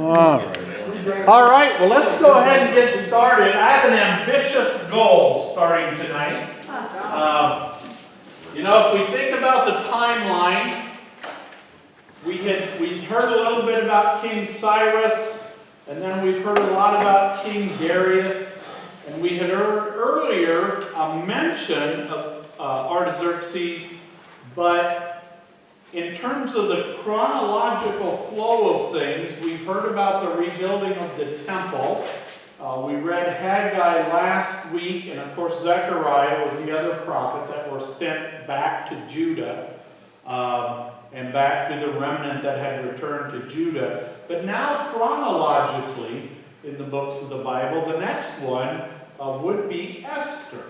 All right, well, let's go ahead and get started. I have an ambitious goal starting tonight. If we think about the timeline, we'd heard a little bit about King Cyrus, and then we've heard a lot about King Darius, and we had heard earlier a mention of Artaxerxes, but in terms of the chronological flow of things, we've heard about the rebuilding of the temple. We read Haggai last week, and of course Zechariah was the other prophet that were sent back to Judah, and back to the remnant that had returned to Judah. But now chronologically, in the books of the Bible, the next one would be Esther.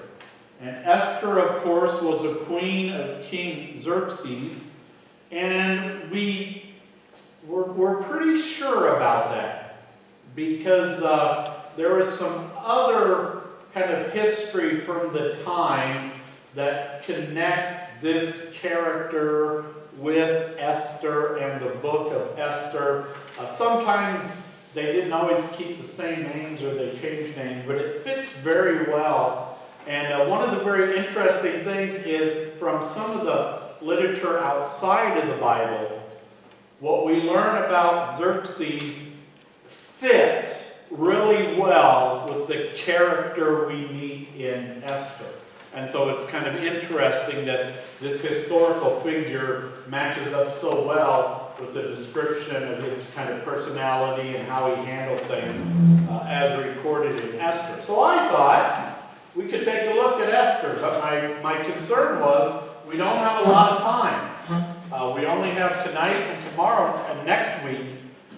And Esther, of course, was a queen of King Xerxes. And we're pretty sure about that because there is some other kind of history from the time that connects this character with Esther and the book of Esther. Sometimes they didn't always keep the same names or they changed names, but it fits very well. And one of the very interesting things is from some of the literature outside of the Bible, what we learn about Xerxes fits really well with the character we meet in Esther. And so it's kind of interesting that this historical figure matches up so well with the description of his kind of personality and how he handled things as recorded in Esther. So I thought we could take a look at Esther, but my concern was we don't have a lot of time. We only have tonight and tomorrow and next week,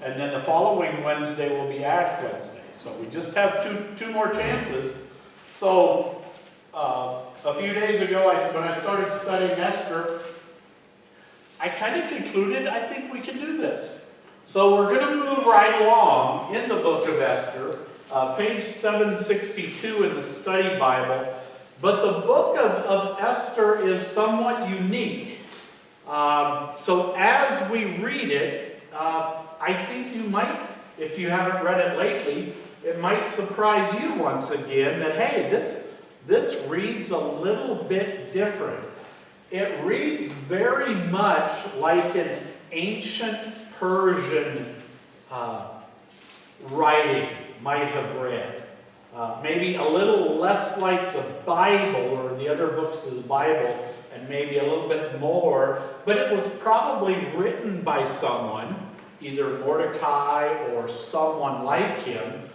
and then the following Wednesday will be Ash Wednesday. So we just have two more chances. So a few days ago, when I started studying Esther, I kind of concluded I think we can do this. So we're going to move right along in the book of Esther, page 762 in the study Bible. But the book of Esther is somewhat unique. So as we read it, I think you might, if you haven't read it lately, it might surprise you once again that, hey, this reads a little bit different. It reads very much like an ancient Persian writing might have read. Maybe a little less like the Bible or the other books of the Bible, and maybe a little bit more, but it was probably written by someone, either Mordecai or someone like him,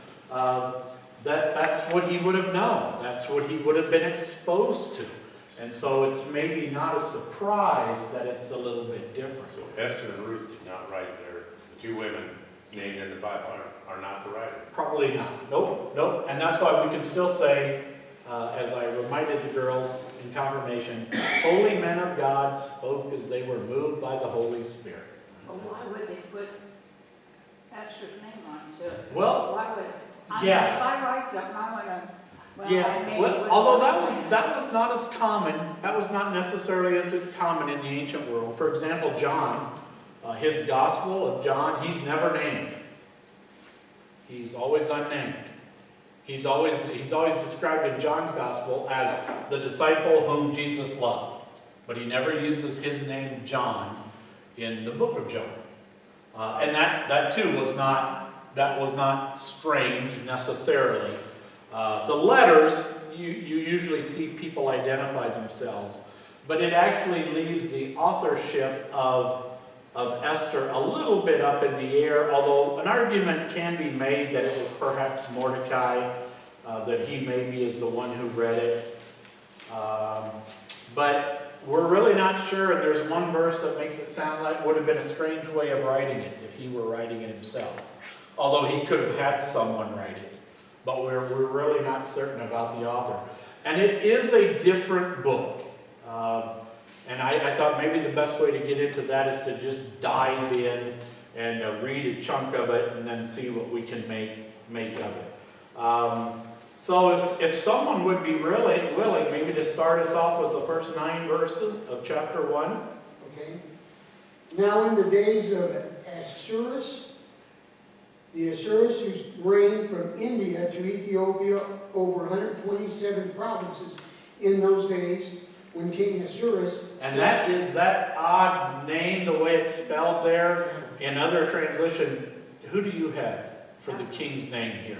that's what he would have known. That's what he would have been exposed to. And so it's maybe not a surprise that it's a little bit different. So Esther and Ruth did not write there. The two women named in the Bible are not the writer. Probably not. Nope. And that's why we can still say, as I reminded the girls in confirmation, holy men of God spoke as they were moved by the Holy Spirit. Well, why would they put Esther's name on it? Well, why would? yeah. If I write something, I want to. Well, although that was not as common. That was not necessarily as common in the ancient world. For example, John, his Gospel of John, he's never named. He's always unnamed. He's always described in John's Gospel as the disciple whom Jesus loved. But he never uses his name John in the book of John. And that too was not strange necessarily. The letters, you usually see people identify themselves. But it actually leaves the authorship of Esther a little bit up in the air, although an argument can be made that it was perhaps Mordecai, that he maybe is the one who read it. But we're really not sure, and there's one verse that makes it sound like it would have been a strange way of writing it if he were writing it himself. Although he could have had someone write it. But we're really not certain about the author. And it is a different book. And I thought maybe the best way to get into that is to just dive in and read a chunk of it and then see what we can make of it. So if someone would be really willing maybe to start us off with the first 9 verses of chapter 1. Okay. Now in the days of Ahasuerus, The Asuras, who reigned from India to Ethiopia over 127 provinces in those days, when King Ahasuerus And that is that odd name, the way it's spelled there. In other translation, who do you have for the king's name here?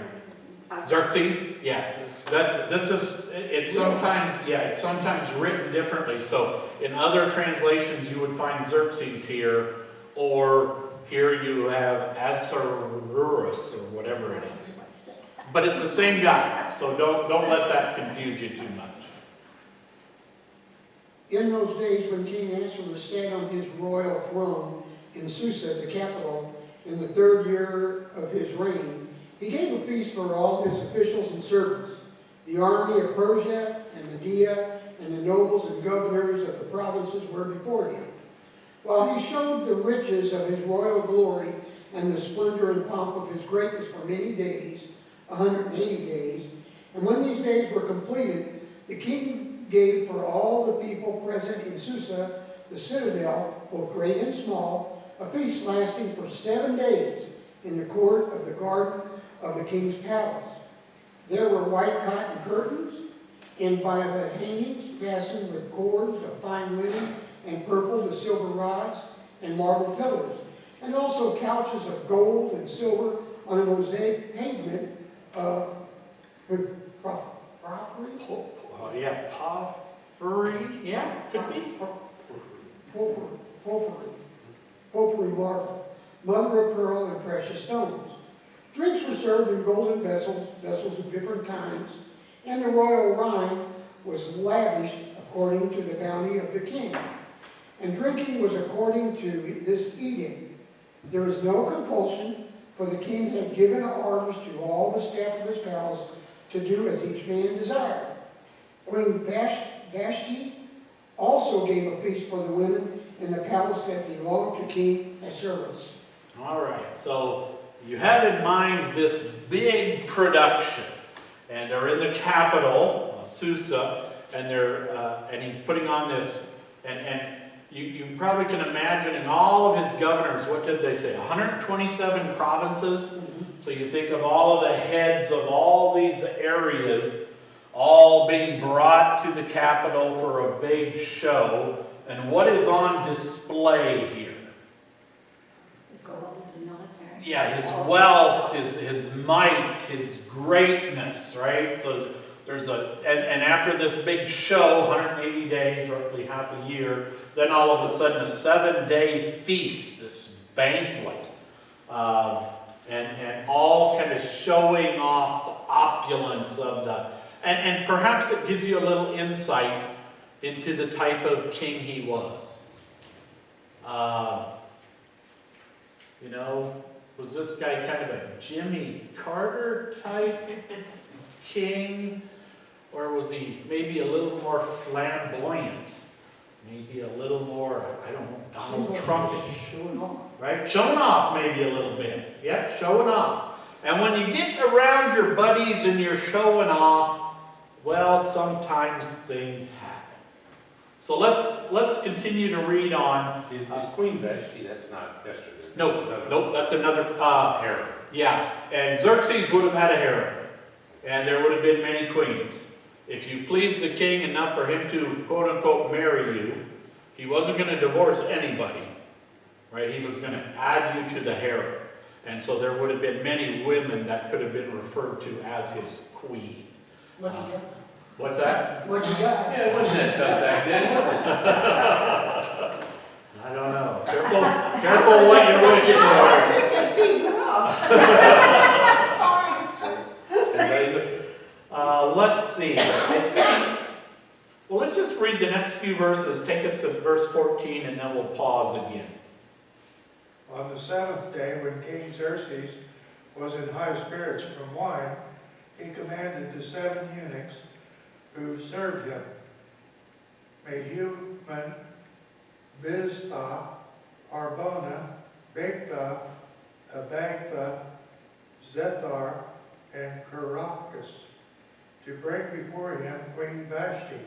Xerxes? Yeah. It's sometimes written differently. So in other translations you would find Xerxes here, or here you have Ahasuerus, or whatever it is. But it's the same guy, so don't let that confuse you too much. In those days when King Ahasuerus sat on his royal throne in Susa, the capital, in the 3rd year of his reign, he gave a feast for all his officials and servants, the army of Persia and Media, and the nobles and governors of the provinces were before him. While he showed the riches of his royal glory and the splendor and pomp of his greatness for many days, 180 days, and when these days were completed, the king gave for all the people present in Susa, the citadel, both great and small, a feast lasting for 7 days in the court of the garden of the king's palace. There were white cotton curtains and violet hangings fastened with cords of fine linen and purple to silver rods and marble pillars, and also couches of gold and silver on a mosaic pavement of porphyry. Porphyry, yeah, could be. Porphyry marble, mother of pearl, and precious stones. Drinks were served in golden vessels of different kinds, and the royal wine was lavished according to the bounty of the king. And drinking was according to this edict. There was no compulsion, for the king had given orders to all the staff of his palace to do as each man desired. Queen Vashti also gave a feast for the women in the palace that belonged to King Ahasuerus. All right, so you have in mind this big production, and they're in the capital, Susa, and he's putting on this, and you probably can imagine in all of his governors, what did they say, 127 provinces? So you think of all of the heads of all these areas all being brought to the capital for a big show, and what is on display here? Yeah, his wealth, his might, his greatness, right? So there's and after this big show, 180 days, roughly half a year, then all of a sudden a 7-day feast, this banquet, and all kind of showing off the opulence of the, and perhaps it gives you a little insight into the type of king he was. Was this guy kind of a Jimmy Carter type king? Or was he maybe a little more flamboyant? Maybe a little more, I don't know, Donald Trump-ish. Showing off. Right? Showing off maybe a little bit. Yep, showing off. And when you get around your buddies and you're showing off, well, sometimes things happen. So let's continue to read on. Is Queen Vashti, that's not Esther. Nope, that's another harem. Yeah, and Xerxes would have had a harem, and there would have been many queens. If you pleased the king enough for him to, quote unquote, marry you, he wasn't going to divorce anybody, right? He was going to add you to the harem. And so there would have been many women that could have been referred to as his queen. Lucky guy. What's that? Lucky guy. Yeah, it wasn't that tough back then, was it? I don't know. Careful what you're wishing for. Let's see. Let's just read the next few verses. Take us to verse 14 and then we'll pause again. On the 7th day, when King Xerxes was in high spirits from wine, he commanded the 7 eunuchs who served him, Mehuman, Biztha, Arbona, Bigtha, Abagtha, Zethar, and Caracas, to bring before him Queen Vashti,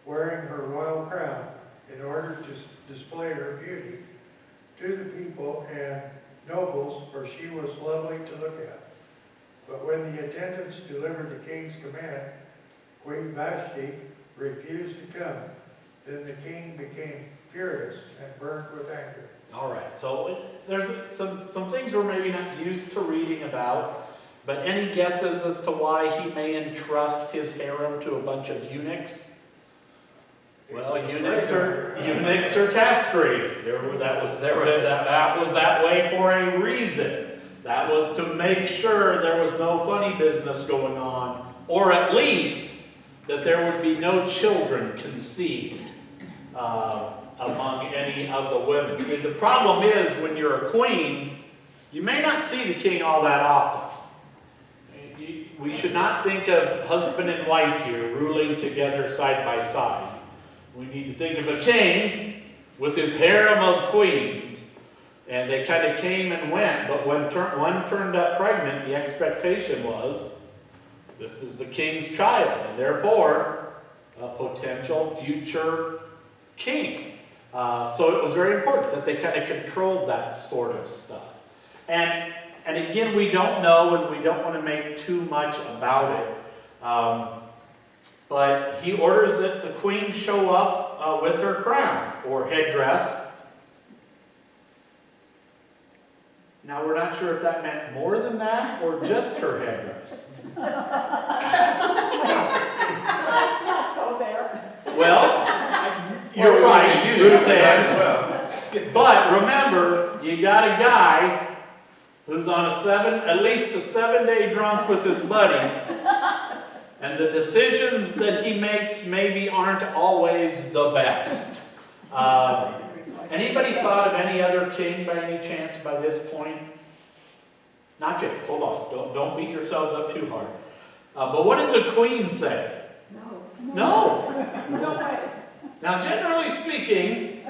wearing her royal crown, in order to display her beauty to the people, and nobles, for she was lovely to look at. But when the attendants delivered the king's command, Queen Vashti refused to come. Then the king became furious and burned with anger. All right, so there's some things we're maybe not used to reading about, but any guesses as to why he may entrust his harem to a bunch of eunuchs? Well, eunuchs are castrated. That was that way for a reason. That was to make sure there was no funny business going on, or at least that there would be no children conceived among any of the women. See, the problem is when you're a queen, you may not see the king all that often. We should not think of husband and wife here ruling together side by side. We need to think of a king with his harem of queens. And they kind of came and went, but when one turned up pregnant, the expectation was, this is the king's child, and therefore, a potential future king. So it was very important that they kind of controlled that sort of stuff. And again, we don't know, and we don't want to make too much about it. But he orders that the queen show up with her crown, or headdress. Now, we're not sure if that meant more than that, or just her headdress. Let's not go there. Well, you're right, Ruth Ann. well. But remember, you got a guy who's on at least a 7-day drunk with his buddies, and the decisions that he makes maybe aren't always the best. Anybody thought of any other king by any chance by this point? Not yet. Hold on. Don't beat yourselves up too hard. But what does the queen say? No. No way. Now, generally speaking,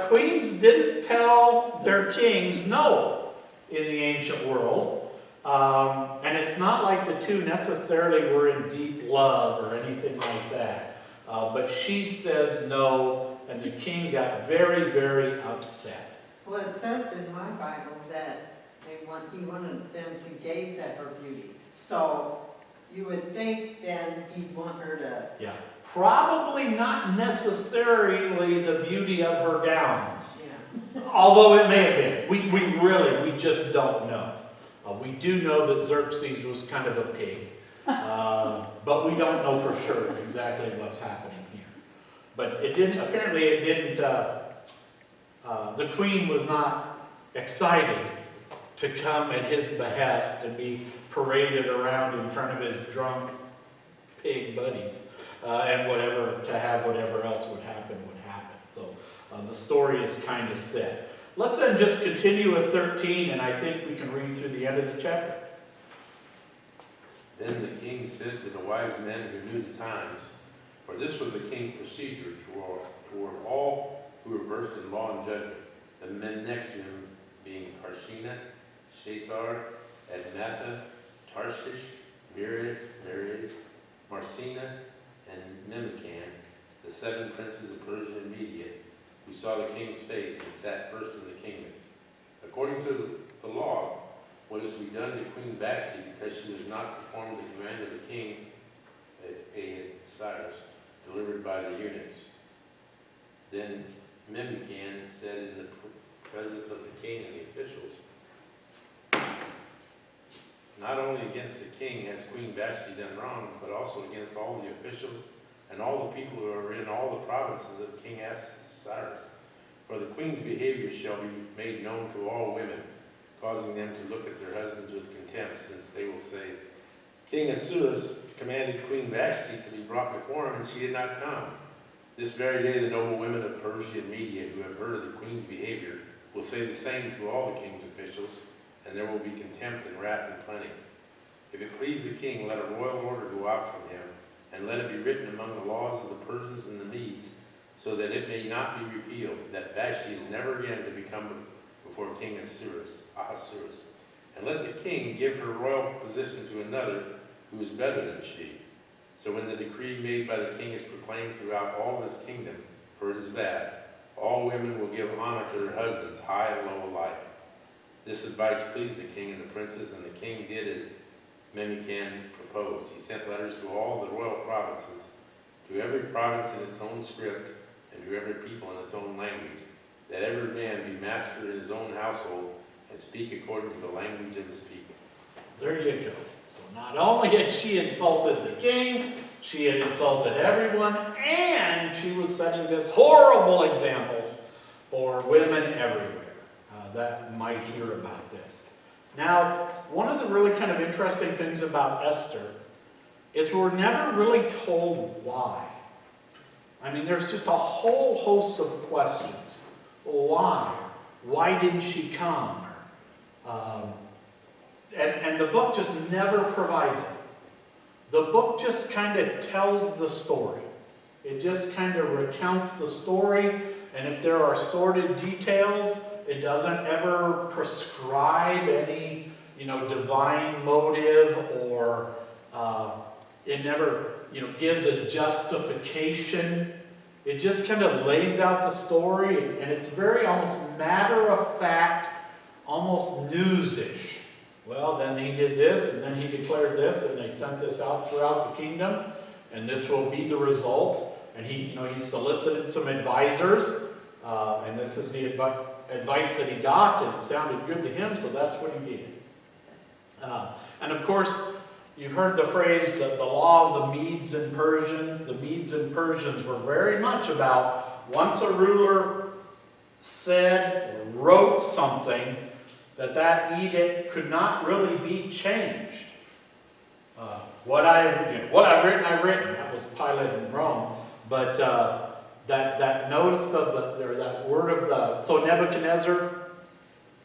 queens didn't tell their kings no in the ancient world. And it's not like the two necessarily were in deep love or anything like that. But she says no, and the king got very, very upset. Well, it says in my Bible that he wanted them to gaze at her beauty. So you would think then he'd want her to... Yeah. Probably not necessarily the beauty of her gowns. Yeah. Although it may have been. We just don't know. We do know that Xerxes was kind of a pig. But we don't know for sure exactly what's happening here. But apparently it didn't, the queen was not excited to come at his behest and be paraded around in front of his drunk pig buddies. And to have whatever else would happen. So the story is kind of set. Let's then just continue with 13, and I think we can read through the end of the chapter. Then the king said to the wise men who knew the times, for this was a king's procedure toward all who were versed in law and judgment, the men next to him being Karshena, Shethar, Admatha, Tarshish, Meres, Marcina, and Memucan, the 7 princes of Persia and Media, who saw the king's face and sat first in the kingdom. According to the law, what is to be done to Queen Vashti because she has not performed the command of the king Ahasuerus, delivered by the eunuchs. Then Memucan said in the presence of the king and the officials, not only against the king has Queen Vashti done wrong, but also against all the officials and all the people who are in all the provinces of King Ahasuerus. For the queen's behavior shall be made known to all women, causing them to look at their husbands with contempt, since they will say, King Ahasuerus commanded Queen Vashti to be brought before him, and she did not come. This very day the noble women of Persia and Media, who have heard of the queen's behavior, will say the same to all the king's officials, and there will be contempt and wrath in plenty. If it please the king, let a royal order go out from him, and let it be written among the laws of the Persians and the Medes, so that it may not be repealed, that Vashti is never again to become before King Ahasuerus. And let the king give her royal position to another who is better than she. So when the decree made by the king is proclaimed throughout all his kingdom, for it is vast, all women will give honor to their husbands, high and low alike. This advice pleased the king and the princes, and the king did as Memucan proposed. He sent letters to all the royal provinces, to every province in its own script, and to every people in its own language, that every man be master in his own household, and speak according to the language of his people. There you go. So not only had she insulted the king, she had insulted everyone, and she was setting this horrible example for women everywhere that might hear about this. Now, one of the really kind of interesting things about Esther is we're never really told why. I mean, there's just a whole host of questions. Why? Why didn't she come? And the book just never provides it. The book just kind of tells the story. It just kind of recounts the story, and if there are sordid details, it doesn't ever prescribe any, divine motive, or it never, gives a justification. It just kind of lays out the story, and it's very almost matter of fact, almost news-ish. Well, then he did this, and then he declared this, and they sent this out throughout the kingdom, and this will be the result. And he solicited some advisors, and this is the advice that he got, and it sounded good to him, so that's what he did. And of course, you've heard the phrase that the law of the Medes and Persians. The Medes and Persians were very much about once a ruler said or wrote something, that edict could not really be changed. What I've written, I've written. That was Pilate in Rome. But that notice of that word of so Nebuchadnezzar,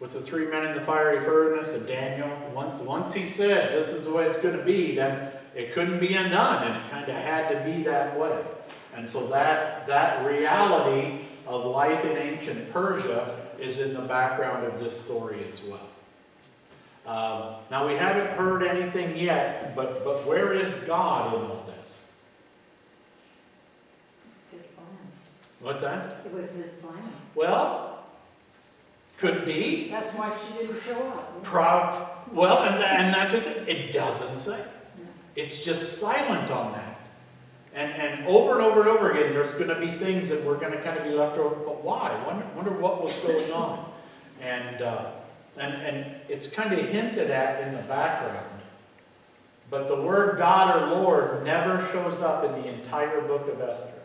with the 3 men in the fiery furnace, and Daniel, once he said this is the way it's going to be, then it couldn't be undone, and it kind of had to be that way. And so that reality of life in ancient Persia is in the background of this story as well. Now we haven't heard anything yet, but where is God in all this? It's his plan. What's that? It was his plan. Well, could be. That's why she didn't show up. And that's just it. It doesn't say. It's just silent on that. And over and over and over again, there's going to be things that we're going to kind of be left over. But why? Wonder what was going on. And it's kind of hinted at in the background. But the word God or Lord never shows up in the entire book of Esther.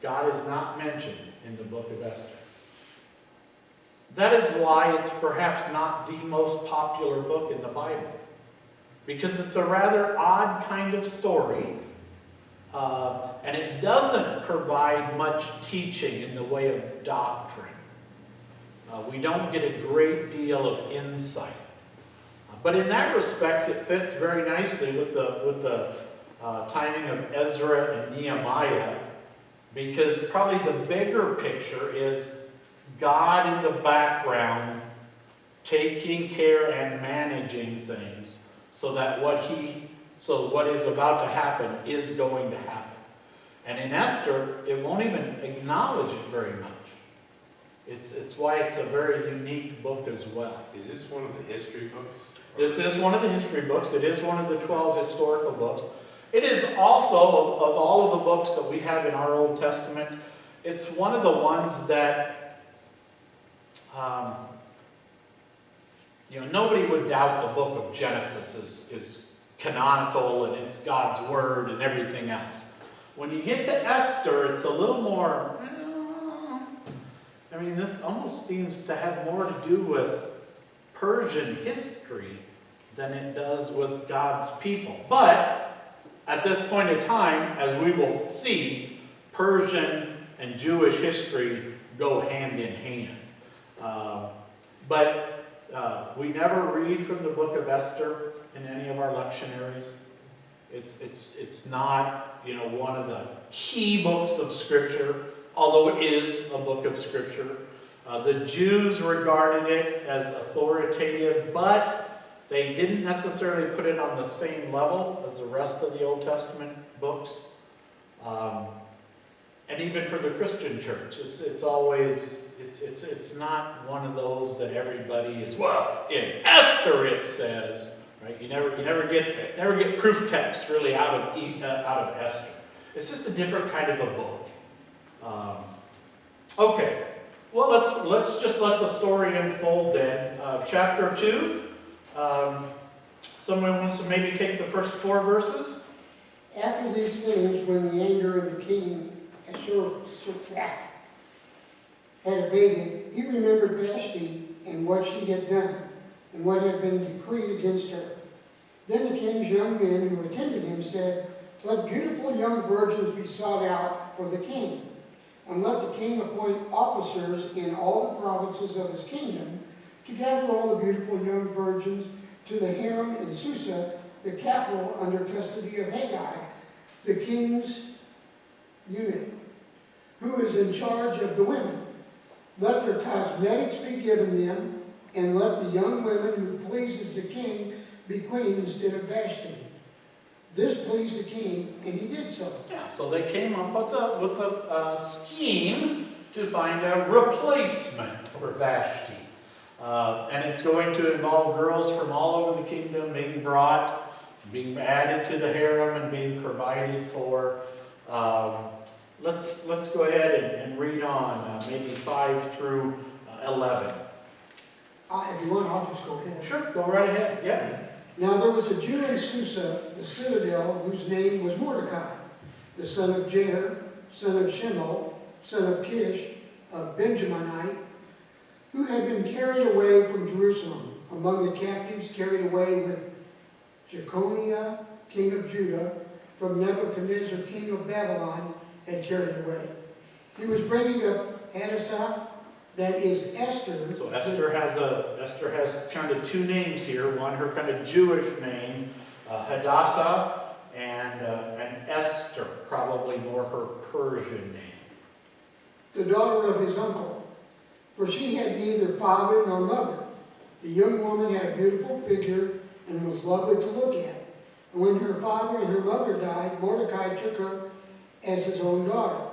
God is not mentioned in the book of Esther. That is why it's perhaps not the most popular book in the Bible. Because it's a rather odd kind of story. And it doesn't provide much teaching in the way of doctrine. We don't get a great deal of insight. But in that respect, it fits very nicely with the timing of Ezra and Nehemiah, because probably the bigger picture is God in the background taking care and managing things so that what is about to happen is going to happen. And in Esther, it won't even acknowledge it very much. It's why it's a very unique book as well. Is this one of the history books? This is one of the history books. It is one of the 12 historical books. It is also, of all of the books that we have in our Old Testament, it's one of the ones that nobody would doubt the book of Genesis is canonical and it's God's word and everything else. When you get to Esther, it's a little more, this almost seems to have more to do with Persian history than it does with God's people. But at this point in time, as we will see, Persian and Jewish history go hand in hand. But we never read from the book of Esther in any of our lectionaries. It's not, one of the key books of Scripture, although it is a book of Scripture. The Jews regarded it as authoritative, but they didn't necessarily put it on the same level as the rest of the Old Testament books. and even for the Christian church, it's always, it's not one of those that everybody is, well, in Esther it says, right? You never get proof text really out of Esther. It's just a different kind of a book. Okay, well let's just let the story unfold then. Chapter 2. Someone wants to maybe take the first 4 verses? After these things, when the anger of the king had abated, he remembered Vashti and what she had done, and what had been decreed against her. Then the king's young men who attended him said, "Let beautiful young virgins be sought out for the king, and let the king appoint officers in all the provinces of his kingdom to gather all the beautiful young virgins to the harem in Susa, the capital, under custody of Haggai, the king's eunuch, who is in charge of the women. Let their cosmetics be given them, and let the young women who pleases the king be queen instead of Vashti." This pleased the king, and he did so. Yeah, so they came up with a scheme to find a replacement for Vashti. And it's going to involve girls from all over the kingdom being brought, being added to the harem, and being provided for. Let's go ahead and read on, maybe 5 through 11. If you want, I'll just go ahead. Sure, go right ahead. Yeah. Now there was a Jew in Susa, the citadel, whose name was Mordecai, the son of Jair, son of Shimel, son of Kish, a Benjaminite, who had been carried away from Jerusalem, among the captives carried away with Jeconiah, king of Judah, from Nebuchadnezzar, king of Babylon, had carried away. He was bringing up Hadassah, that is Esther. So Esther has kind of 2 names here. One, her kind of Jewish name, Hadassah, and Esther, probably more her Persian name. The daughter of his uncle, for she had neither father nor mother. The young woman had a beautiful figure and was lovely to look at. And when her father and her mother died, Mordecai took her as his own daughter.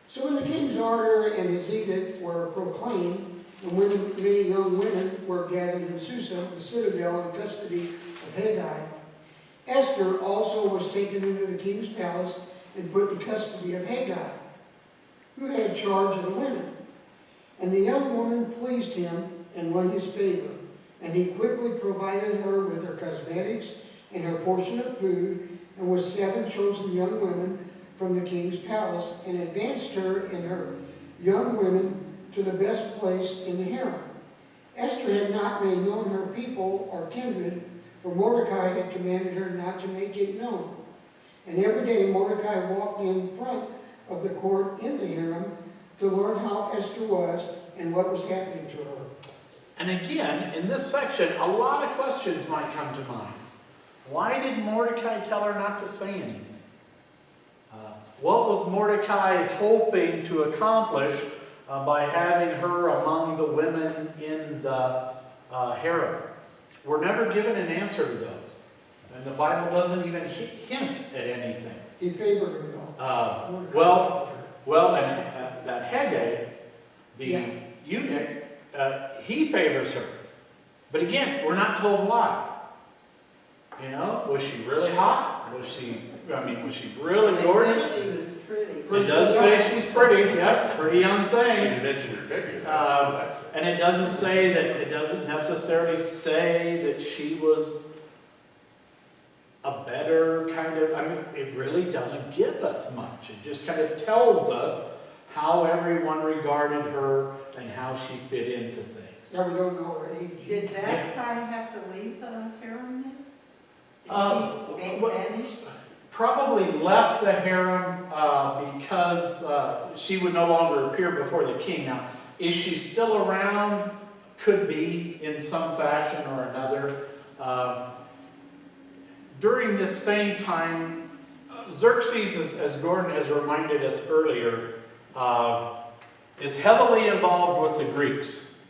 So when the king's order and his edict were proclaimed, and when many young women were gathered in Susa, the citadel, in custody of Haggai, Esther also was taken into the king's palace and put in custody of Haggai, who had charge of the women. And the young woman pleased him and won his favor, and he quickly provided her with her cosmetics and her portion of food, and with 7 chosen young women from the king's palace, and advanced her and her young women to the best place in the harem. Esther had not made known her people or kindred, for Mordecai had commanded her not to make it known. And every day Mordecai walked in front of the court in the harem to learn how Esther was and what was happening to her. And again, in this section, a lot of questions might come to mind. Why did Mordecai tell her not to say anything? What was Mordecai hoping to accomplish by having her among the women in the harem? We're never given an answer to those. And the Bible doesn't even hint at anything. He favored her, though. And that Haggai, the eunuch, he favors her. But again, we're not told why. You know, was she really hot? Was she really gorgeous? She was pretty. It does say she's pretty. Yep, pretty young thing. You mentioned her figure. And it doesn't say that. It doesn't necessarily say that she was a better kind of. I mean, it really doesn't give us much. It just kind of tells us how everyone regarded her and how she fit into things. Yeah, we don't know her age. Did Vashti have to leave the harem then? Did she vanish? Probably left the harem because she would no longer appear before the king. Now, is she still around? Could be in some fashion or another. During this same time, Xerxes, as Gordon has reminded us earlier, is heavily involved with the Greeks,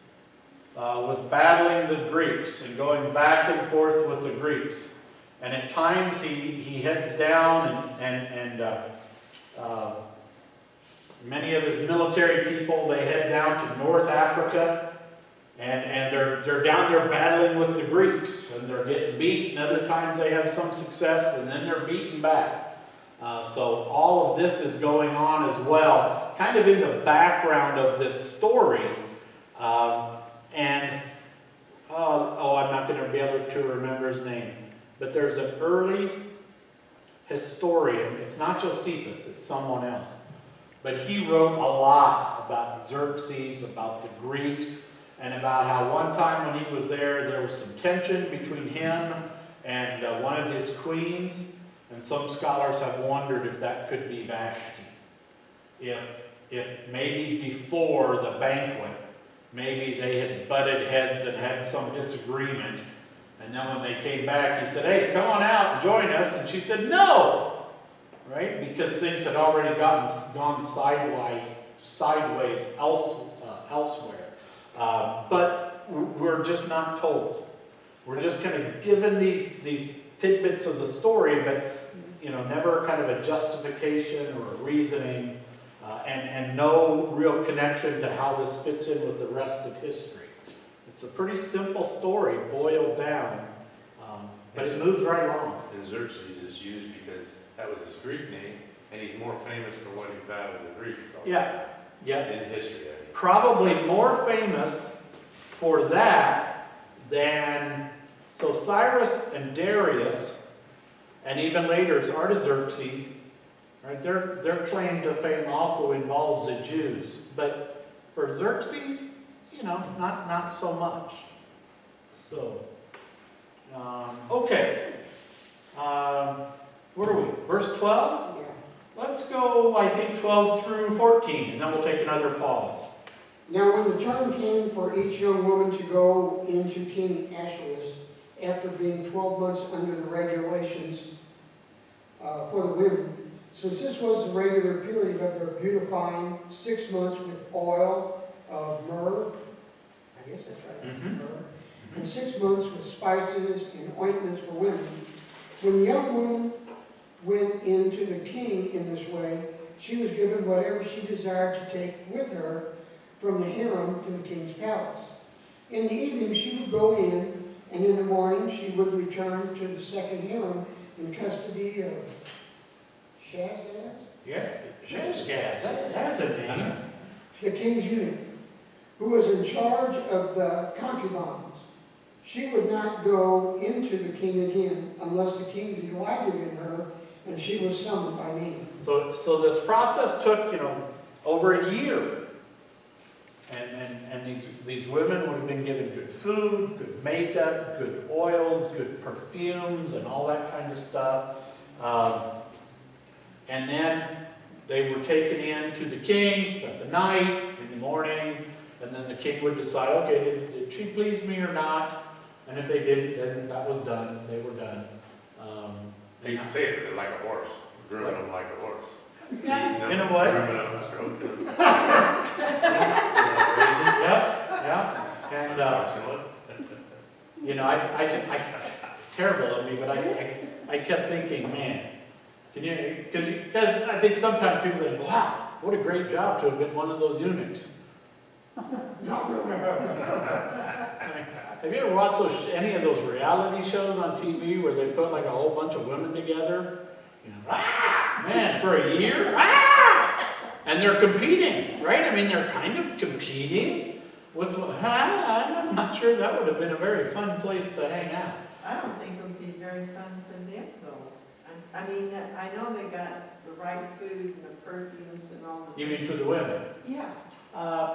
with battling the Greeks and going back and forth with the Greeks. And at times he heads down and Many of his military people, they head down to North Africa, and they're down there battling with the Greeks, and they're getting beaten. Other times they have some success, and then they're beaten back. So all of this is going on as well, kind of in the background of this story. I'm not going to be able to remember his name, but there's an early historian. It's not Josephus, it's someone else. But he wrote a lot about Xerxes, about the Greeks, and about how one time when he was there was some tension between him and one of his queens. And some scholars have wondered if that could be Vashti. If maybe before the banquet, maybe they had butted heads and had some disagreement. And then when they came back, he said, "Hey, come on out and join us." And she said, "No!" Right? Because things had already gone sideways elsewhere. But we're just not told. We're just kind of given these tidbits of the story, but never kind of a justification or a reasoning, and no real connection to how this fits in with the rest of history. It's a pretty simple story boiled down, but it moves right along. And Xerxes is used because that was his Greek name, and he's more famous for what he battled the Greeks. Yeah. In history, I mean. Probably more famous for that than Cyrus and Darius, and even later it's Artaxerxes. Right? Their claim to fame also involves the Jews, but for Xerxes, not so much. So, okay. Where are we? Verse 12? Yeah. Let's go, I think, 12 through 14, and then we'll take another pause. Now when the time came for each young woman to go into King Ahasuerus, after being 12 months under the regulations for the women, since this was the regular period of their beautifying, 6 months with oil of myrrh, I guess that's right, myrrh, and 6 months with spices and ointments for women. When the young woman went into the king in this way, she was given whatever she desired to take with her from the harem to the king's palace. In the evening she would go in, and in the morning she would return to the second harem in custody of Shazgaz, Yeah, Shazgaz, that's a name. the king's eunuch, who was in charge of the concubines. She would not go into the king again unless the king delighted in her, and she was summoned by name. So this process took, over a year. And these women would have been given good food, good makeup, good oils, good perfumes, and all that kind of stuff. And then they were taken in to the king, spent the night, in the morning, and then the king would decide, okay, did she please me or not? And if they didn't, then that was done. They were done. They say it, they're like a horse, grooming them like a horse. Yeah, in a way. Grooming them, stroking them. Yeah. And, I terrible of me, but I kept thinking, man, because I think sometimes people think, wow, what a great job to have been one of those eunuchs. Have you ever watched any of those reality shows on TV where they put like a whole bunch of women together? Man, for a year? And they're competing, right? I mean, they're kind of competing with, I'm not sure that would have been a very fun place to hang out. I don't think it would be very fun for them though. I mean, I know they got the right food and the perfumes and all the. You mean for the women? Yeah,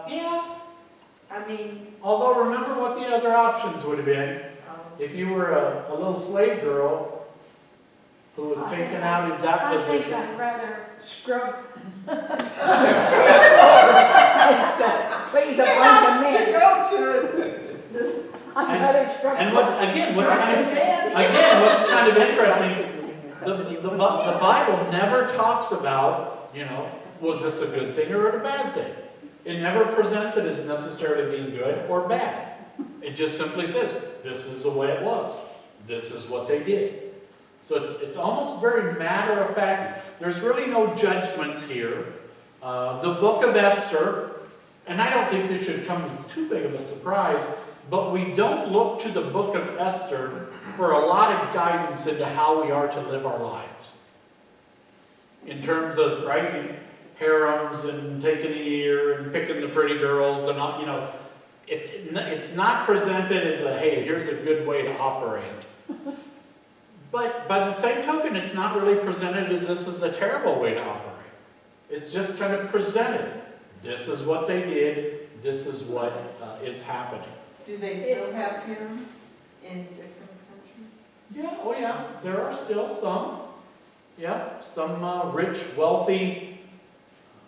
Yeah. I mean. Although remember what the other options would have been. If you were a little slave girl who was taken out in that position. I think I'd rather scrub. Please, a bunch of men. To go to I'd rather scrub. And what's kind of interesting, the Bible never talks about, was this a good thing or a bad thing? It never presents it as necessarily being good or bad. It just simply says, this is the way it was. This is what they did. So it's almost very matter of fact. There's really no judgments here. The book of Esther, and I don't think this should come as too big of a surprise, but we don't look to the book of Esther for a lot of guidance into how we are to live our lives. In terms of, right, harems and taking a year and picking the pretty girls and all, you know, it's not presented as a, hey, here's a good way to operate. But by the same token, it's not really presented as this is a terrible way to operate. It's just kind of presented. This is what they did. This is what is happening. Do they still have harems in different countries? Yeah, oh yeah, there are still some. Yeah, some rich, wealthy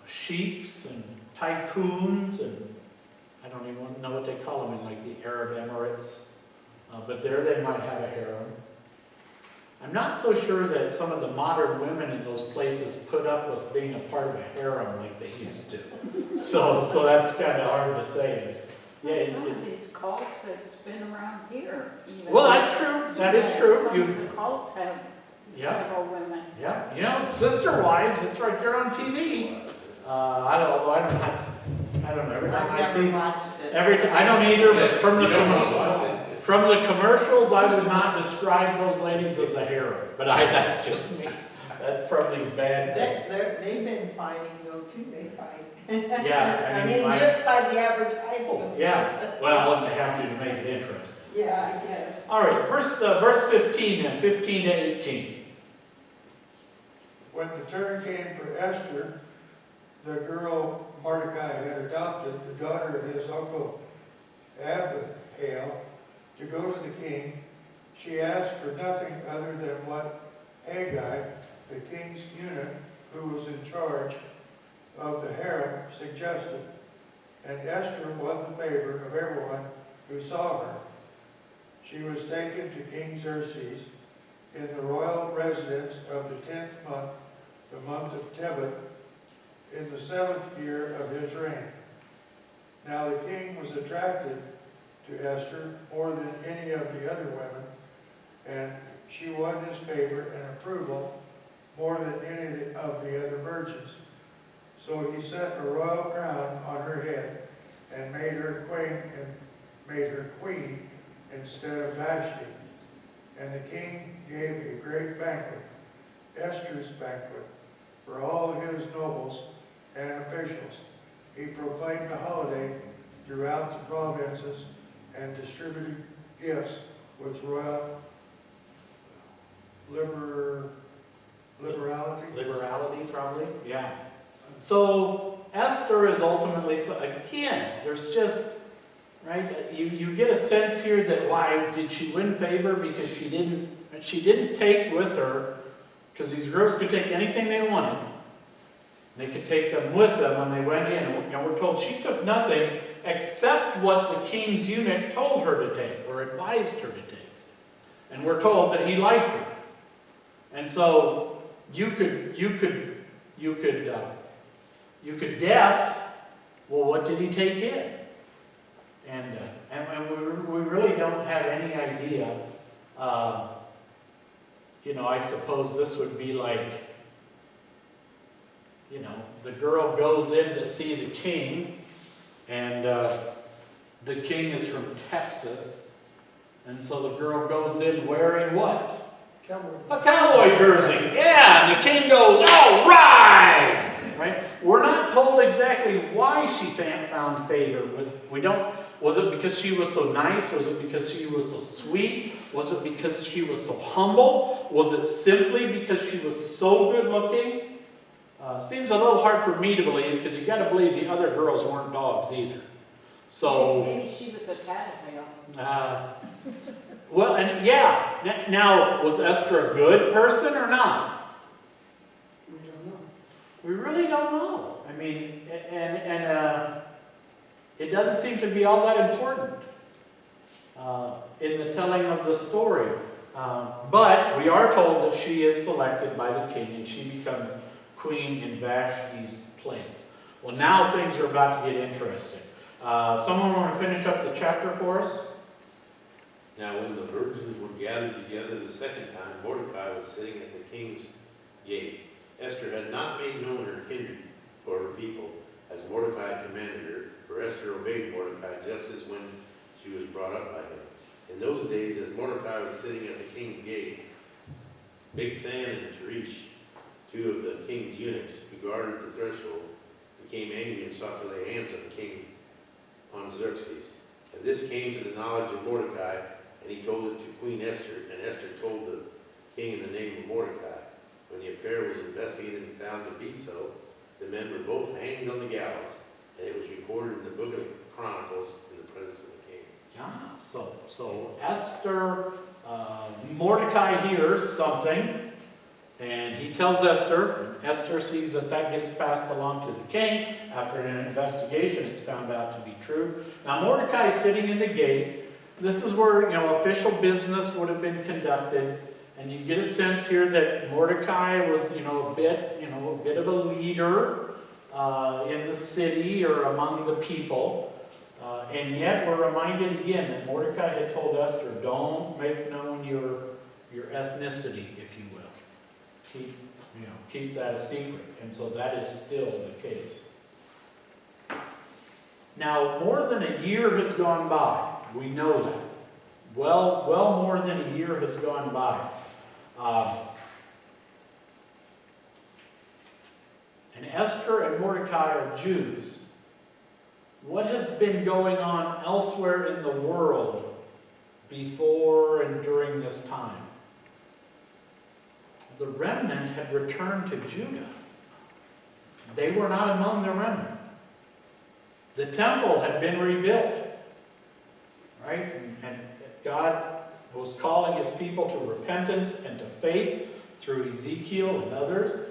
sheiks and tycoons, and I don't even know what they call them in like the Arab Emirates. But there they might have a harem. I'm not so sure that some of the modern women in those places put up with being a part of a harem like they used to. So that's kind of hard to say. But yeah, Some of these cults that's been around here. Even. Well, that's true. That is true. Some of the cults have several women. Yeah, you know, Sister Wives, it's right there on TV. Although I don't know, every time I I've see, never watched it. I don't either, but from the You don't commercials, watch it. from the commercials, I would not describe those ladies as a harem. But that's just me. That's probably bad. They've been fighting though too, they fight. Yeah, I mean, just by the advertisements. oh, yeah, well, and they have to make it interesting. Yeah, I guess. All right, verse 15 then, 15 to 18. When the turn came for Esther, the girl Mordecai had adopted, the daughter of his uncle Abihail, to go to the king, she asked for nothing other than what Haggai, the king's eunuch, who was in charge of the harem, suggested. And Esther won the favor of everyone who saw her. She was taken to King Xerxes in the royal residence of the 10th month, the month of Tebet, in the 7th year of his reign. Now the king was attracted to Esther more than any of the other women, and she won his favor and approval more than any of the other virgins. So he set a royal crown on her head and made her queen instead of Vashti. And the king gave a great banquet, Esther's banquet, for all his nobles and officials. He proclaimed a holiday throughout the provinces and distributed gifts with royal liberality. Liberality, probably, yeah. So Esther is ultimately, again, there's just, right, you get a sense here that why did she win favor? Because she didn't take with her, because these girls could take anything they wanted. They could take them with them when they went in. You know, we're told she took nothing except what the king's eunuch told her to take or advised her to take. And we're told that he liked her. And so you could guess, well, what did he take in? And we really don't have any idea. You know, I suppose this would be like, you know, the girl goes in to see the king, and the king is from Texas, and so the girl goes in wearing what? A cowboy jersey. Yeah, and the king goes, all right! Right? We're not told exactly why she found favor with. We don't. Was it because she was so nice? Was it because she was so sweet? Was it because she was so humble? Was it simply because she was so good looking? Seems a little hard for me to believe, because you got to believe the other girls weren't dogs either. So maybe she was a tattletale. Well, and yeah. Now, was Esther a good person or not? We don't know. We really don't know. I mean, it doesn't seem to be all that important in the telling of the story. But we are told that she is selected by the king, and she becomes queen in Vashti's place. Well, now things are about to get interesting. Someone want to finish up the chapter for us? Now when the virgins were gathered together the second time, Mordecai was sitting at the king's gate. Esther had not made known her kindred for her people, as Mordecai commanded her, for Esther obeyed Mordecai just as when she was brought up by him. In those days, as Mordecai was sitting at the king's gate, Bigthan and Teresh, two of the king's eunuchs who guarded the threshold, became angry and sought to lay hands on the king, on Xerxes. And this came to the knowledge of Mordecai, and he told it to Queen Esther, and Esther told the king in the name of Mordecai. When the affair was investigated and found to be so, the men were both hanged on the gallows, and it was recorded in the book of Chronicles in the presence of the king. Yeah, so Esther, Mordecai hears something, and he tells Esther, and Esther sees that that gets passed along to the king. After an investigation, it's found out to be true. Now Mordecai is sitting in the gate. This is where, official business would have been conducted, and you get a sense here that Mordecai was, a bit of a leader in the city or among the people. And yet we're reminded again that Mordecai had told Esther, don't make known your ethnicity, if you will. Keep that a secret. And so that is still the case. Now, more than a year has gone by. We know that. Well more than a year has gone by. And Esther and Mordecai are Jews. What has been going on elsewhere in the world before and during this time? The remnant had returned to Judah. They were not among the remnant. The temple had been rebuilt, right? And God was calling his people to repentance and to faith through Ezekiel and others.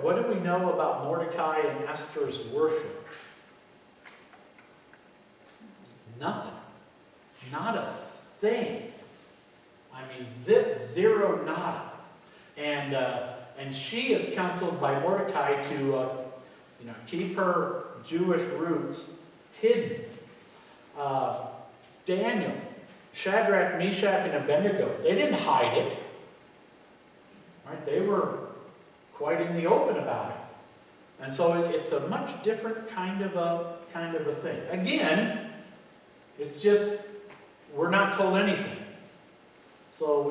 What do we know about Mordecai and Esther's worship? Nothing. Not a thing. I mean, zero, nada. And she is counseled by Mordecai to keep her Jewish roots hidden. Daniel, Shadrach, Meshach, and Abednego, they didn't hide it. Right? They were quite in the open about it. And so it's a much different kind of a thing. Again, it's just we're not told anything. So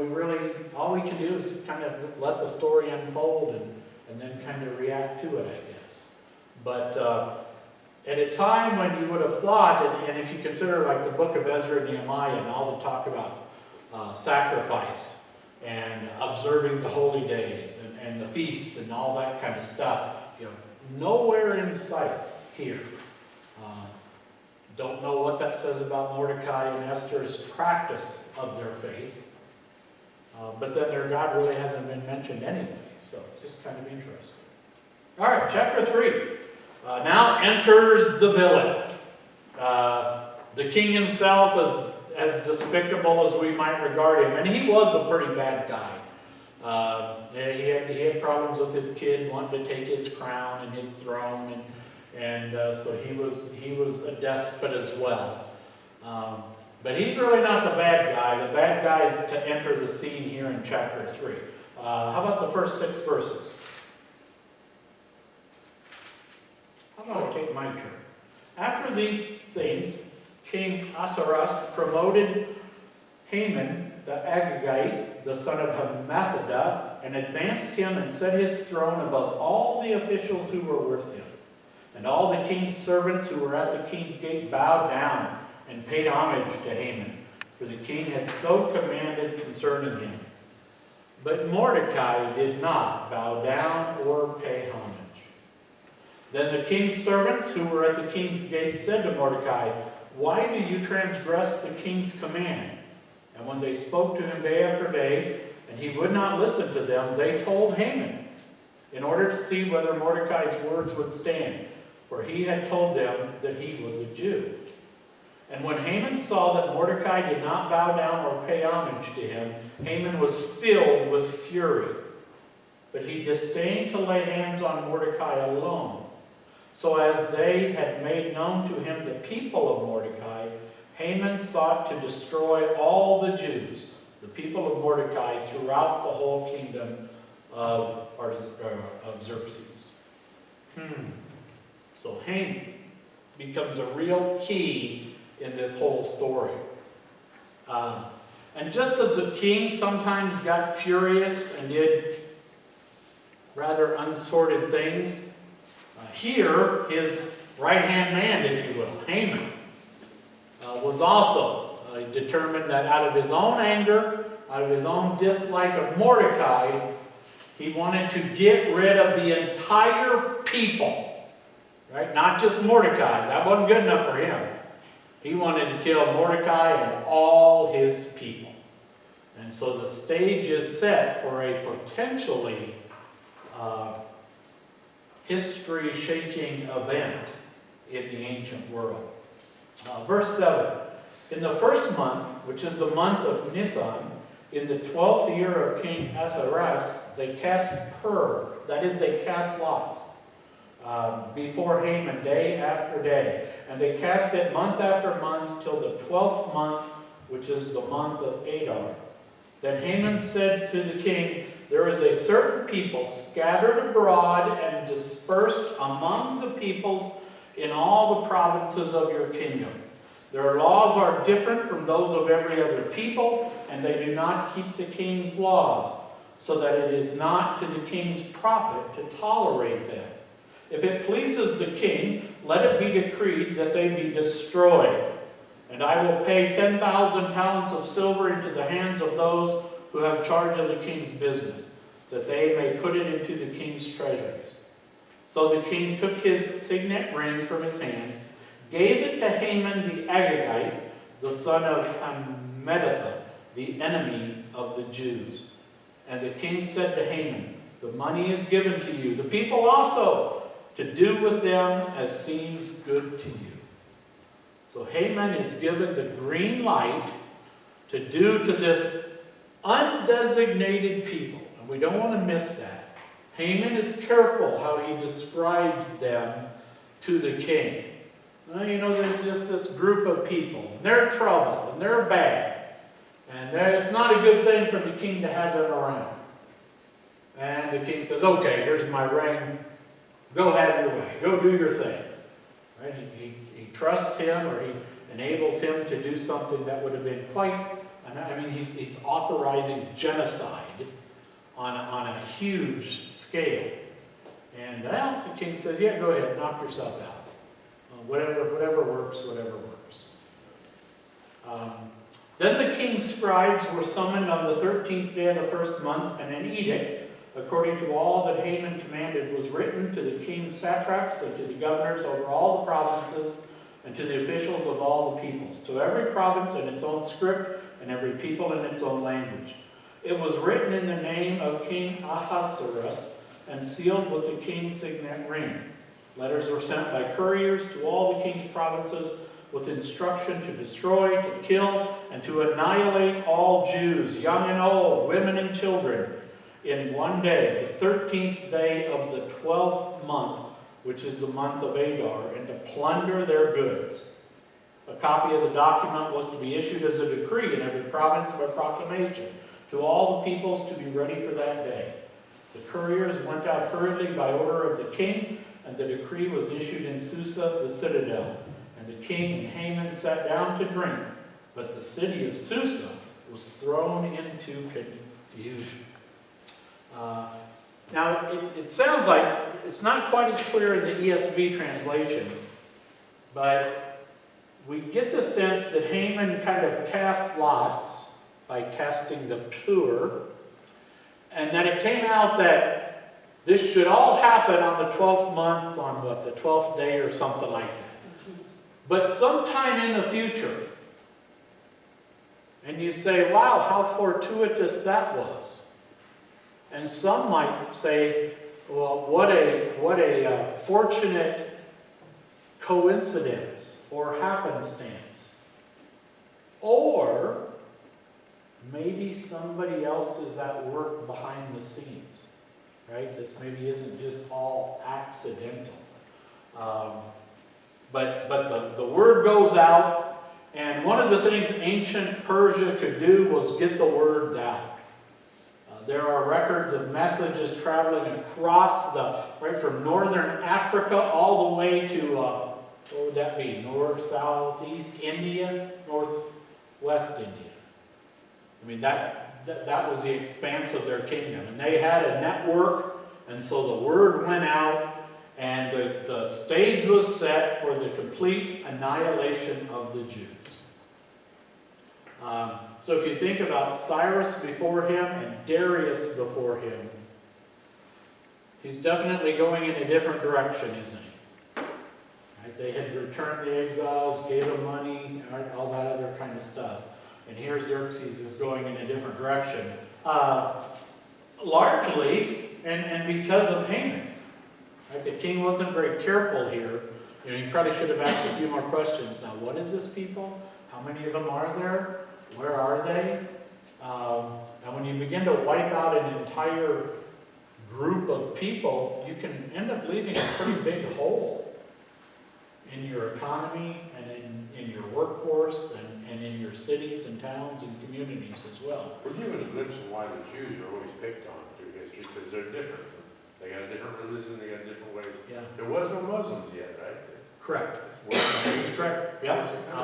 all we can do is kind of just let the story unfold and then kind of react to it, I guess. But at a time when you would have thought, and if you consider like the book of Ezra and Nehemiah and all the talk about sacrifice and observing the holy days and the feast and all that kind of stuff, nowhere in sight here. Don't know what that says about Mordecai and Esther's practice of their faith. But then their God really hasn't been mentioned anyway, so just kind of interesting. All right, chapter 3. Now enters the villain. The king himself is as despicable as we might regard him, and he was a pretty bad guy. He had problems with his kid wanting to take his crown and his throne, and so he was a despot as well. But he's really not the bad guy. The bad guy is to enter the scene here in chapter 3. How about the first 6 verses? How about I take my turn? After these things, King Ahasuerus promoted Haman the Agagite, the son of Hammedatha, and advanced him and set his throne above all the officials who were with him. And all the king's servants who were at the king's gate bowed down and paid homage to Haman, for the king had so commanded concerning him. But Mordecai did not bow down or pay homage. Then the king's servants who were at the king's gate said to Mordecai, "Why do you transgress the king's command?" And when they spoke to him day after day, and he would not listen to them, they told Haman, in order to see whether Mordecai's words would stand, for he had told them that he was a Jew. And when Haman saw that Mordecai did not bow down or pay homage to him, Haman was filled with fury. But he disdained to lay hands on Mordecai alone. So as they had made known to him the people of Mordecai, Haman sought to destroy all the Jews, the people of Mordecai throughout the whole kingdom of Xerxes. So Haman becomes a real key in this whole story. And just as the king sometimes got furious and did rather unsorted things, here his right-hand man, if you will, Haman, was also determined that out of his own anger, out of his own dislike of Mordecai, he wanted to get rid of the entire people. Right? Not just Mordecai. That wasn't good enough for him. He wanted to kill Mordecai and all his people. And so the stage is set for a potentially history-shaking event in the ancient world. Verse 7. In the first month, which is the month of Nisan, in the 12th year of King Ahasuerus, they cast pur, that is, they cast lots, before Haman day after day. And they cast it month after month till the 12th month, which is the month of Adar. Then Haman said to the king, there is a certain people scattered abroad and dispersed among the peoples in all the provinces of your kingdom. Their laws are different from those of every other people, and they do not keep the king's laws, so that it is not to the king's profit to tolerate them. If it pleases the king, let it be decreed that they be destroyed. And I will pay 10,000 talents of silver into the hands of those who have charge of the king's business, that they may put it into the king's treasuries. So the king took his signet ring from his hand, gave it to Haman the Agagite, the son of Hammedatha, the enemy of the Jews. And the king said to Haman, the money is given to you, the people also, to do with them as seems good to you. So Haman is given the green light to do to this undesignated people. And we don't want to miss that. Haman is careful how he describes them to the king. Well, you know, there's just this group of people. They're trouble, and they're bad. And it's not a good thing for the king to have them around. And the king says, okay, here's my ring. Go have your way. Go do your thing. Right? He trusts him, or he enables him to do something that would have been quite, I mean, he's authorizing genocide on a huge scale. And well, the king says, yeah, go ahead, knock yourself out. Whatever works, whatever works. Then the king's scribes were summoned on the 13th day of the first month, and an edict, according to all that Haman commanded, was written to the king's satraps and to the governors over all the provinces and to the officials of all the peoples, to every province in its own script and every people in its own language. It was written in the name of King Ahasuerus and sealed with the king's signet ring. Letters were sent by couriers to all the king's provinces with instruction to destroy, to kill, and to annihilate all Jews, young and old, women and children, in one day, the 13th day of the 12th month, which is the month of Adar, and to plunder their goods. A copy of the document was to be issued as a decree in every province by proclamation to all the peoples to be ready for that day. The couriers went out hurriedly by order of the king, and the decree was issued in Susa, the citadel. And the king and Haman sat down to drink, but the city of Susa was thrown into confusion. Now, it sounds like it's not quite as clear in the ESV translation, but we get the sense that Haman kind of cast lots by casting the pur, and that it came out that this should all happen on the 12th month, on what, the 12th day or something like that. But sometime in the future, and you say, wow, how fortuitous that was. And some might say, well, what a fortunate coincidence or happenstance. Or maybe somebody else is at work behind the scenes. Right? This maybe isn't just all accidental. But the word goes out, And one of the things ancient Persia could do was get the word out. There are records of messages traveling across right from northern Africa all the way to, what would that be? North, south, east India, northwest India. I mean, that was the expanse of their kingdom. And they had a network, and so the word went out, and the stage was set for the complete annihilation of the Jews. So if you think about Cyrus before him and Darius before him, he's definitely going in a different direction, isn't he? Right? They had returned the exiles, gave them money, right? All that other kind of stuff. And here Xerxes is going in a different direction. Largely, and because of Haman. Right? The king wasn't very careful here. You know, he probably should have asked a few more questions. Now, what is this people? How many of them are there? Where are they? And when you begin to wipe out an entire group of people, you can end up leaving a pretty big hole in your economy and in your workforce and in your cities and towns and communities as well. We're given a glimpse of why the Jews are always picked on through history, because they're different. They got a different religion, they got different ways. Yeah. There was no Muslims yet, right? Correct. That's Correct. Yep.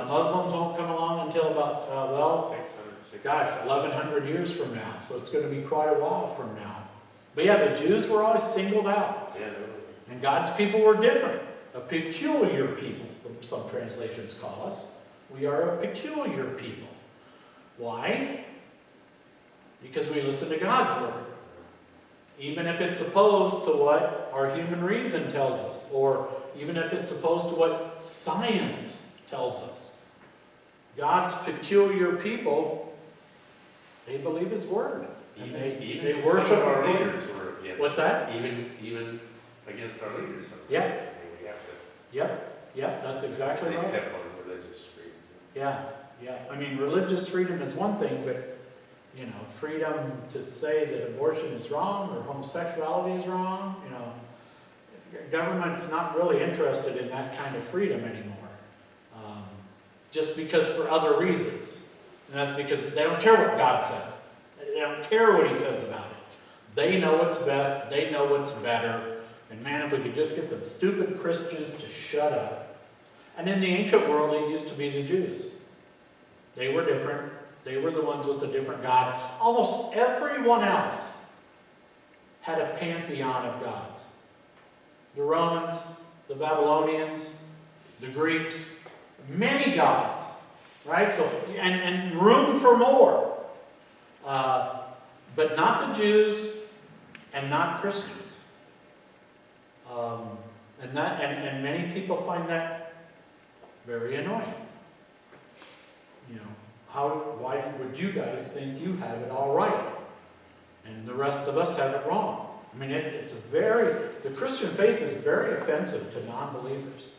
Muslims won't come along until about, 600. gosh, 1,100 years from now. So it's going to be quite a while from now. But yeah, the Jews were always singled out. Yeah, And God's people were different. A peculiar people, some translations call us. We are a peculiar people. Why? Because we listen to God's word. Even if it's opposed to what our human reason tells us, or even if it's opposed to what science tells us. God's peculiar people, they believe His word. And they worship our leaders. Were against, what's that? Even against our leaders. Yeah. I mean, we have to. Yep, that's exactly They right. step on religious freedom. Yeah. I mean, religious freedom is one thing, but, you know, freedom to say that abortion is wrong or homosexuality is wrong, you know, government's not really interested in that kind of freedom anymore. Just because for other reasons. And that's because they don't care what God says. They don't care what He says about it. They know what's best. They know what's better. And man, if we could just get them stupid Christians to shut up. And in the ancient world, it used to be the Jews. They were different. They were the ones with a different God. Almost everyone else had a pantheon of gods. The Romans, the Babylonians, the Greeks, many gods, right? So, and room for more. But not the Jews and not Christians. And many people find that very annoying. You know, why would you guys think you have it all right? And the rest of us have it wrong. I mean, the Christian faith is very offensive to non-believers.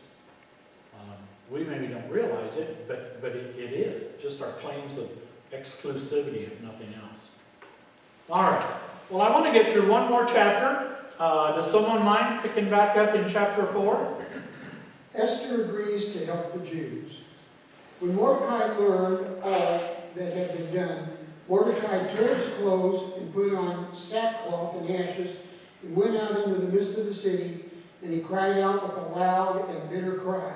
We maybe don't realize it, but it is. Just our claims of exclusivity, if nothing else. All right. Well, I want to get through one more chapter. Does someone mind picking back up in chapter 4? Esther agrees to help the Jews. When Mordecai learned all that had been done, Mordecai tore his clothes and put on sackcloth and ashes and went out into the midst of the city, and he cried out with a loud and bitter cry.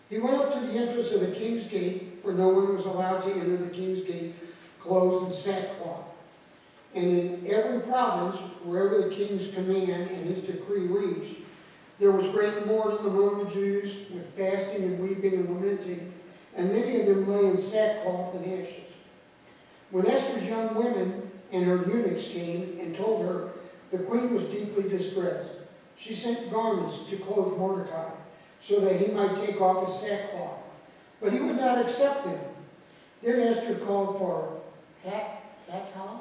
He went up to the entrance of the king's gate, for no one was allowed to enter the king's gate clothed in sackcloth. And in every province, wherever the king's command and his decree reached, there was great mourning among the Jews, with fasting and weeping and lamenting, and many of them lay in sackcloth and ashes. When Esther's young women and her eunuchs came and told her the queen was deeply distressed, she sent garments to clothe Mordecai, so that he might take off his sackcloth. But he would not accept them. Then Esther called for Hathach,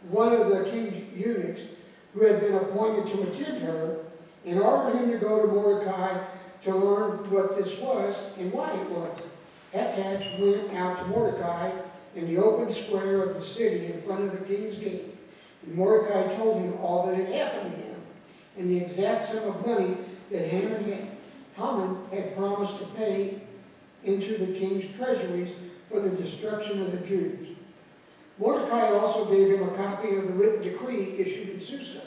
one of the king's eunuchs, who had been appointed to attend her, and ordered him to go to Mordecai to learn what this was and why it was. Hathach went out to Mordecai in the open square of the city in front of the king's gate. And Mordecai told him all that had happened to him, and the exact sum of money that Haman Haman had promised to pay into the king's treasuries for the destruction of the Jews. Mordecai also gave him a copy of the written decree issued in Susa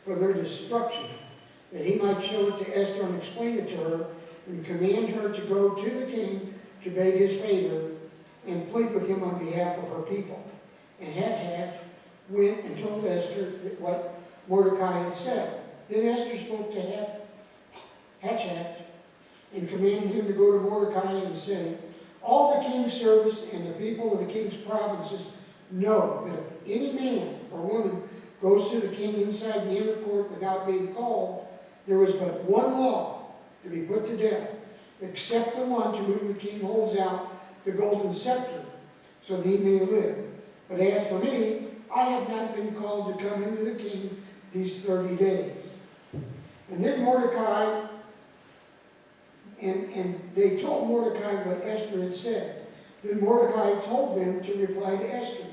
for their destruction, that he might show it to Esther and explain it to her, and command her to go to the king to beg his favor and plead with him on behalf of her people. And Hatach went and told Esther what Mordecai had said. Then Esther spoke to Hatach and commanded him to go to Mordecai and say, all the king's servants and the people of the king's provinces know that if any man or woman goes to the king inside the inner court without being called, there is but one law to be put to death, except the one to whom the king holds out the golden scepter, so that he may live. But as for me, I have not been called to come into the king these 30 days. And then Mordecai, and they told Mordecai what Esther had said. Then Mordecai told them to reply to Esther,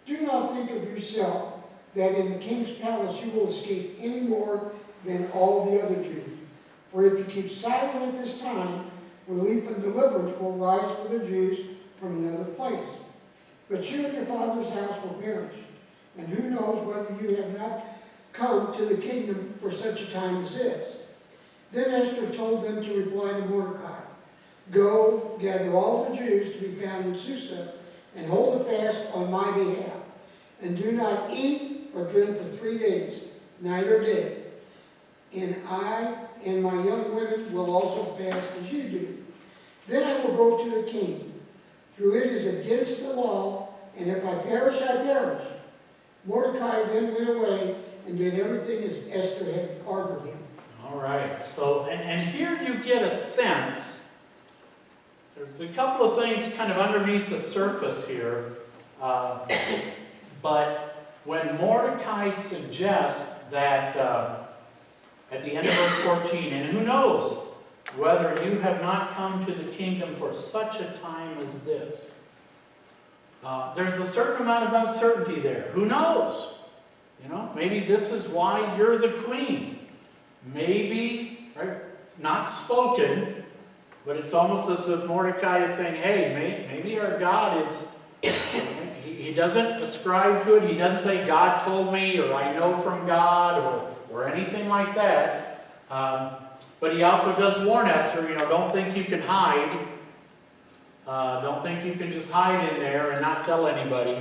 do not think of yourself that in the king's palace you will escape any more than all the other Jews. For if you keep silent at this time, relief and deliverance will rise for the Jews from another place. But you and your father's house will perish. And who knows whether you have not come to the kingdom for such a time as this. Then Esther told them to reply to Mordecai, go, gather all the Jews to be found in Susa, and hold a fast on my behalf. And do not eat or drink for 3 days, night or day. And I and my young women will also fast as you do. Then I will go to the king. For it is against the law, and if I perish, I perish. Mordecai then went away and did everything as Esther had ordered him. All right, so, and here you get a sense, there's a couple of things kind of underneath the surface here, but when Mordecai suggests that at the end of verse 14, and who knows whether you have not come to the kingdom for such a time as this. There's a certain amount of uncertainty there. Who knows? You know, maybe this is why you're the queen. Maybe, right, not spoken, but it's almost as if Mordecai is saying, hey, maybe our God is, he doesn't ascribe to it. He doesn't say, God told me, or I know from God, or anything like that. But he also does warn Esther, don't think you can hide. Don't think you can just hide in there and not tell anybody.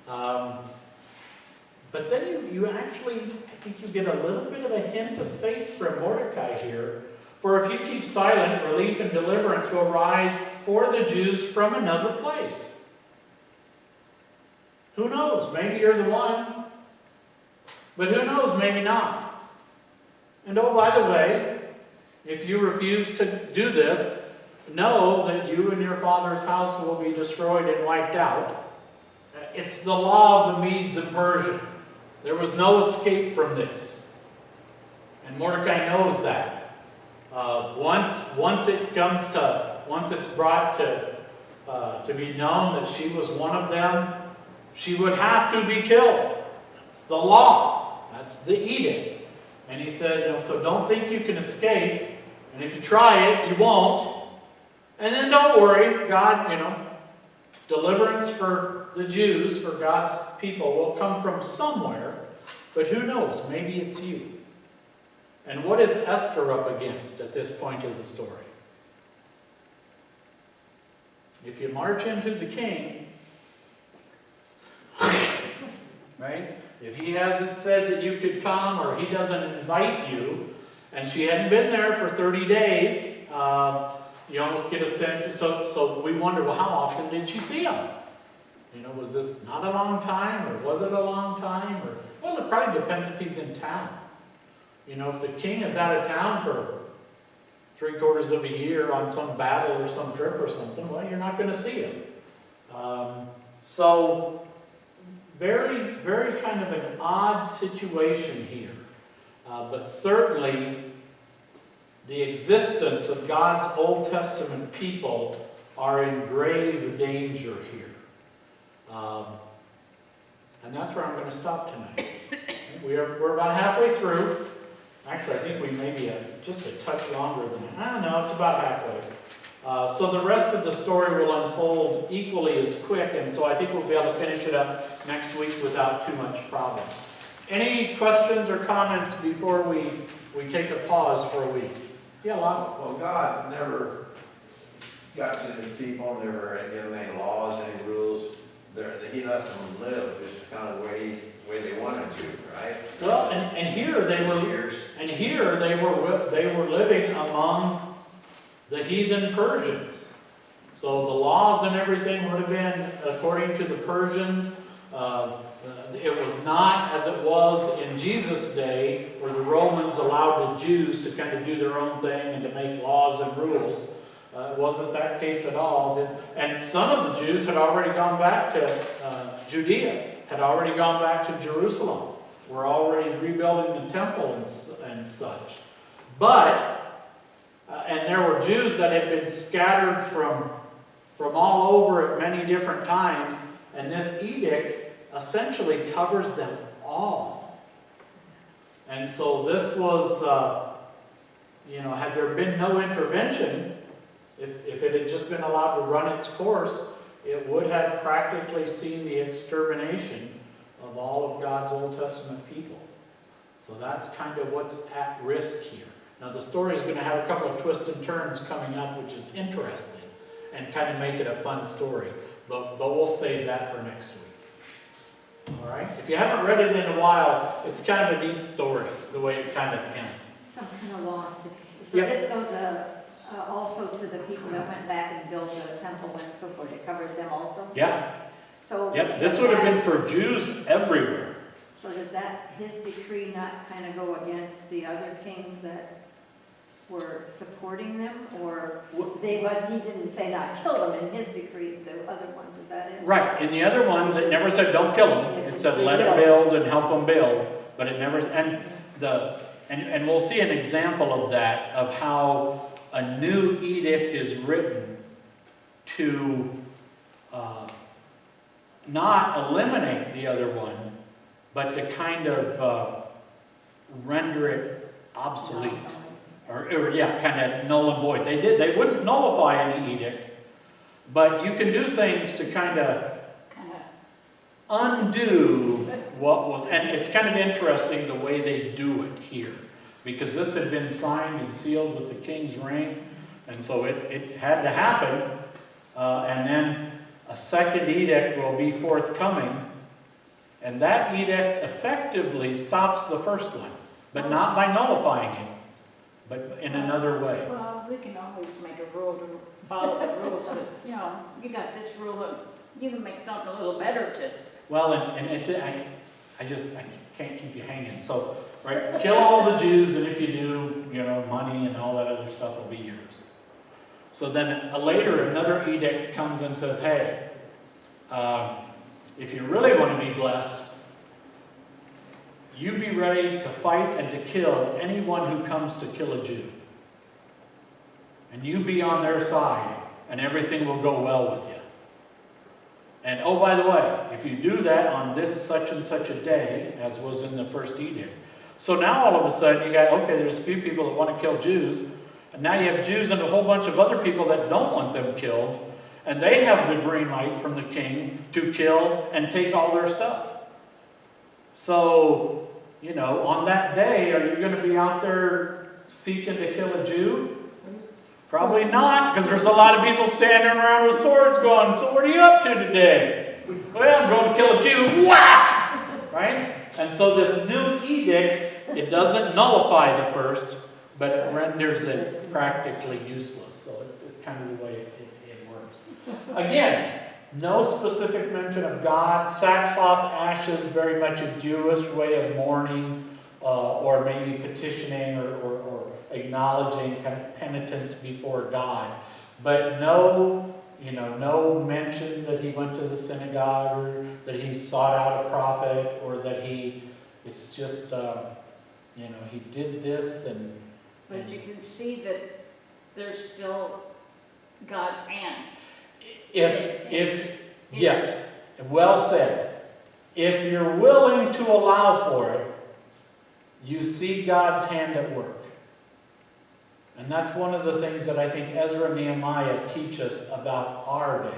But then you actually, I think you get a little bit of a hint of faith from Mordecai here. For if you keep silent, relief and deliverance will rise for the Jews from another place. Who knows? Maybe you're the one. But who knows? Maybe not. And oh, by the way, if you refuse to do this, know that you and your father's house will be destroyed and wiped out. It's the law of the Medes and Persians. There was no escape from this. And Mordecai knows that. Once it's brought to be known that she was one of them, she would have to be killed. That's the law. That's the edict. And he said, so don't think you can escape. And if you try it, you won't. And then don't worry, God, deliverance for the Jews, for God's people, will come from somewhere. But who knows? Maybe it's you. And what is Esther up against at this point of the story? If you march into the king, right? If he hasn't said that you could come, or he doesn't invite you, and she hadn't been there for 30 days, you almost get a sense. So we wonder, well, how often did she see him? Was this not a long time, or was it a long time? Or, well, it probably depends if he's in town. If the king is out of town for 3/4 of a year on some battle or some trip or something, well, you're not going to see him. So, very, very kind of an odd situation here. But certainly, the existence of God's Old Testament people are in grave danger here. And that's where I'm going to stop tonight. We're about halfway through. Actually, I think we may be just a touch longer than, I don't know, it's about halfway. So the rest of the story will unfold equally as quick, and so I think we'll be able to finish it up next week without too much problem. Any questions or comments before we take a pause for a week? Yeah, Lon? Well, God never got to his people, never gave them any laws, any rules. He let them live just kind of the way they wanted to, right? Well, and here they were, Years. and here they were living among the heathen Persians. So the laws and everything would have been according to the Persians. It was not as it was in Jesus' day, where the Romans allowed the Jews to kind of do their own thing and to make laws and rules. It wasn't that case at all. And some of the Jews had already gone back to Judea, had already gone back to Jerusalem. Were already rebuilding the temple and such. But, and there were Jews that had been scattered from all over at many different times, and this edict essentially covers them all. And so this was, had there been no intervention, if it had just been allowed to run its course, it would have practically seen the extermination of all of God's Old Testament people. So that's kind of what's at risk here. Now the story is going to have a couple of twists and turns coming up, which is interesting, and kind of make it a fun story. But we'll save that for next week. All right? If you haven't read it in a while, it's kind of a neat story, the way it kind of ends. So I'm kind of lost. So Yep. this goes also to the people that went back and built the temple and so forth. It covers them also? Yeah. So Yep. This would have been for Jews everywhere. So does his decree not kind of go against the other kings that were supporting them? Or he didn't say not kill them in his decree, the other ones, is that it? Right. In the other ones, it never said don't kill them. It said let it build and help them build. But it never, and we'll see an example of that, of how a new edict is written to not eliminate the other one, but to kind of render it obsolete. Or kind of null and void. They wouldn't nullify any edict, but you can do things to kind of undo what was, and it's kind of interesting the way they do it here, because this had been signed and sealed with the king's ring, and so it had to happen, and then a second edict will be forthcoming, and that edict effectively stops the first one, but not by nullifying it, but in another way. Well, we can always make a rule to follow the rules that, you got this rule, you can make something a little better to. Well, and it's, I can't keep you hanging. So, right, kill all the Jews, and if you do, money and all that other stuff will be yours. So then later, another edict comes and says, hey, if you really want to be blessed, you be ready to fight and to kill anyone who comes to kill a Jew. And you be on their side, and everything will go well with you. And oh, by the way, if you do that on this such and such a day, as was in the first edict. So now all of a sudden you got, okay, there's a few people that want to kill Jews, and now you have Jews and a whole bunch of other people that don't want them killed, and they have the green light from the king to kill and take all their stuff. So, on that day, are you going to be out there seeking to kill a Jew? Probably not, because there's a lot of people standing around with swords going, so what are you up to today? Well, I'm going to kill a Jew. Whack! Right? And so this new edict, it doesn't nullify the first, but it renders it practically useless. So it's kind of the way it works. Again, no specific mention of God. Sackcloth, ashes, very much a Jewish way of mourning, or maybe petitioning or acknowledging kind of penitence before God. But no mention that he went to the synagogue, or that he sought out a prophet, or that it's just, he did this and... But you can see that there's still God's hand. you see God's hand at work. And that's one of the things that I think Ezra and Nehemiah teach us about our day.